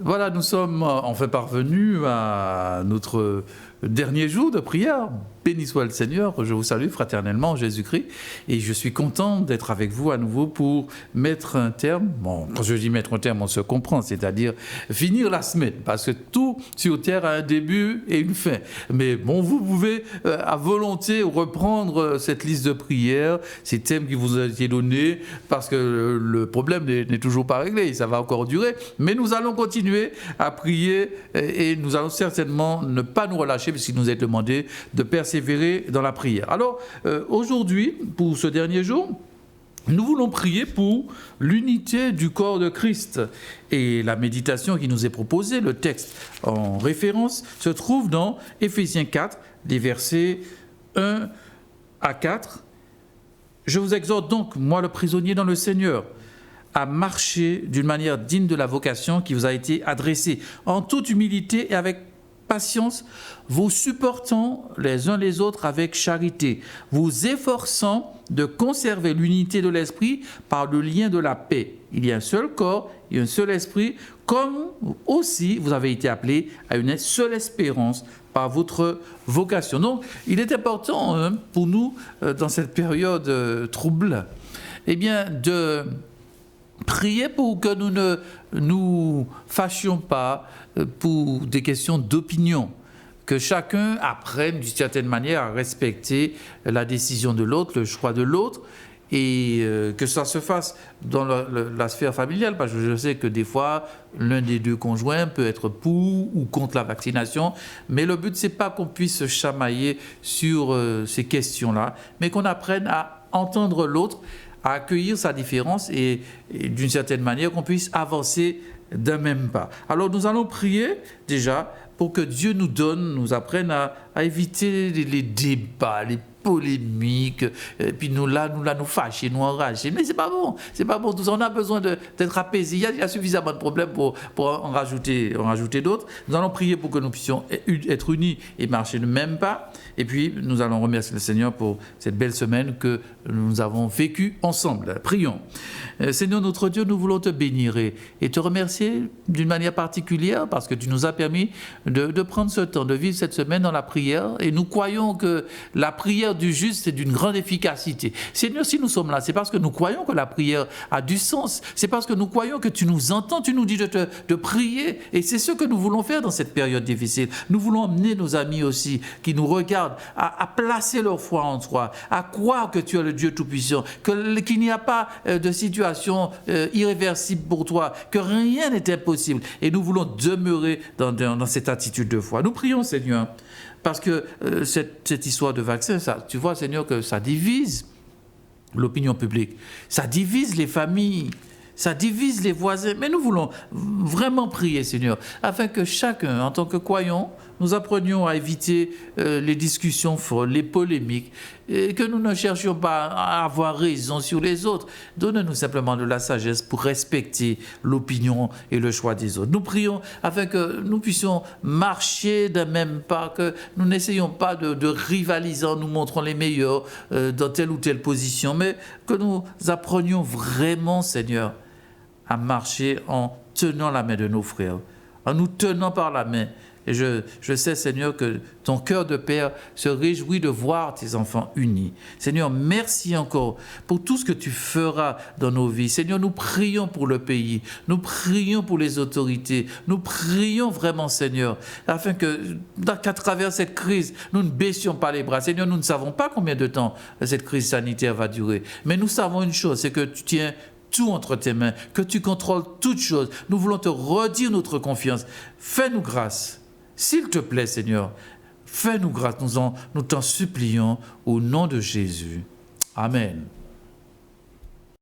Voilà, nous sommes enfin parvenus à notre dernier jour de prière. Béni soit le Seigneur, je vous salue fraternellement en Jésus-Christ et je suis content d'être avec vous à nouveau pour mettre un terme, bon, quand je dis mettre un terme, on se comprend, c'est-à-dire finir la semaine, parce que tout sur terre a un début et une fin. Mais bon, vous pouvez à volonté reprendre cette liste de prières, ces thèmes qui vous ont été donnés, parce que le problème n'est toujours pas réglé, ça va encore durer, mais nous allons continuer à prier et nous allons certainement ne pas nous relâcher puisqu'il nous est demandé de persévérer dans la prière. Alors, aujourd'hui, pour ce dernier jour, nous voulons prier pour l'unité du corps de Christ. Et la méditation qui nous est proposée, le texte en référence, se trouve dans Éphésiens 4, les versets 1 à 4. Je vous exhorte donc, moi le prisonnier dans le Seigneur, à marcher d'une manière digne de la vocation qui vous a été adressée, en toute humilité et avec patience, vous supportant les uns les autres avec charité, vous efforçant de conserver l'unité de l'esprit par le lien de la paix. Il y a un seul corps et un seul esprit, comme aussi vous avez été appelés à une seule espérance par votre vocation. Donc, il est important pour nous, dans cette période trouble, eh bien, de prier pour que nous ne nous fâchions pas pour des questions d'opinion, que chacun apprenne d'une certaine manière à respecter la décision de l'autre, le choix de l'autre, et que ça se fasse dans la sphère familiale, parce que je sais que des fois, l'un des deux conjoints peut être pour ou contre la vaccination, mais le but, c'est pas qu'on puisse se chamailler sur ces questions-là, mais qu'on apprenne à entendre l'autre, à accueillir sa différence et d'une certaine manière qu'on puisse avancer d'un même pas. Alors nous allons prier déjà pour que Dieu nous apprenne à éviter les débats, les polémiques, et puis nous fâcher, nous enrager. Mais c'est pas bon tout ça. On a besoin d'être apaisé. Il y a suffisamment de problèmes pour en rajouter d'autres. Nous allons prier pour que nous puissions être unis et marcher le même pas. Et puis nous allons remercier le Seigneur pour cette belle semaine que nous avons vécue ensemble. Prions. Seigneur notre Dieu, nous voulons te bénir et te remercier d'une manière particulière parce que tu nous as permis de prendre ce temps, de vivre cette semaine dans la prière. Et nous croyons que la prière du juste est d'une grande efficacité. Seigneur, si nous sommes là, c'est parce que nous croyons que la prière a du sens. C'est parce que nous croyons que tu nous entends, tu nous dis de prier. Et c'est ce que nous voulons faire dans cette période difficile. Nous voulons emmener nos amis aussi qui nous regardent à placer leur foi en toi, à croire que tu es le Dieu Tout-Puissant, qu'il n'y a pas de situation irréversible pour toi, que rien n'est impossible. Et nous voulons demeurer dans cette attitude de foi. Nous prions, Seigneur, parce que cette histoire de vaccin, ça, tu vois, Seigneur, que ça divise l'opinion publique, ça divise les familles, ça divise les voisins. Mais nous voulons vraiment prier, Seigneur, afin que chacun, en tant que croyant, nous apprenions à éviter les discussions folles, les polémiques, et que nous ne cherchions pas à avoir raison sur les autres. Donne-nous simplement de la sagesse pour respecter l'opinion et le choix des autres. Nous prions afin que nous puissions marcher d'un même pas, que nous n'essayons pas de rivaliser en nous montrant les meilleurs dans telle ou telle position, mais que nous apprenions vraiment, Seigneur, à marcher en tenant la main de nos frères, en nous tenant par la main. Et je sais, Seigneur, que ton cœur de Père se réjouit de voir tes enfants unis. Seigneur, merci encore pour tout ce que tu feras dans nos vies. Seigneur, nous prions pour le pays, nous prions pour les autorités, nous prions vraiment, Seigneur, afin qu'à travers cette crise, nous ne baissions pas les bras. Seigneur, nous ne savons pas combien de temps cette crise sanitaire va durer, mais nous savons une chose, c'est que tu tiens tout entre tes mains, que tu contrôles toutes choses. Nous voulons te redire notre confiance. Fais-nous grâce. S'il te plaît, Seigneur, fais-nous grâce, nous t'en supplions au nom de Jésus. Amen.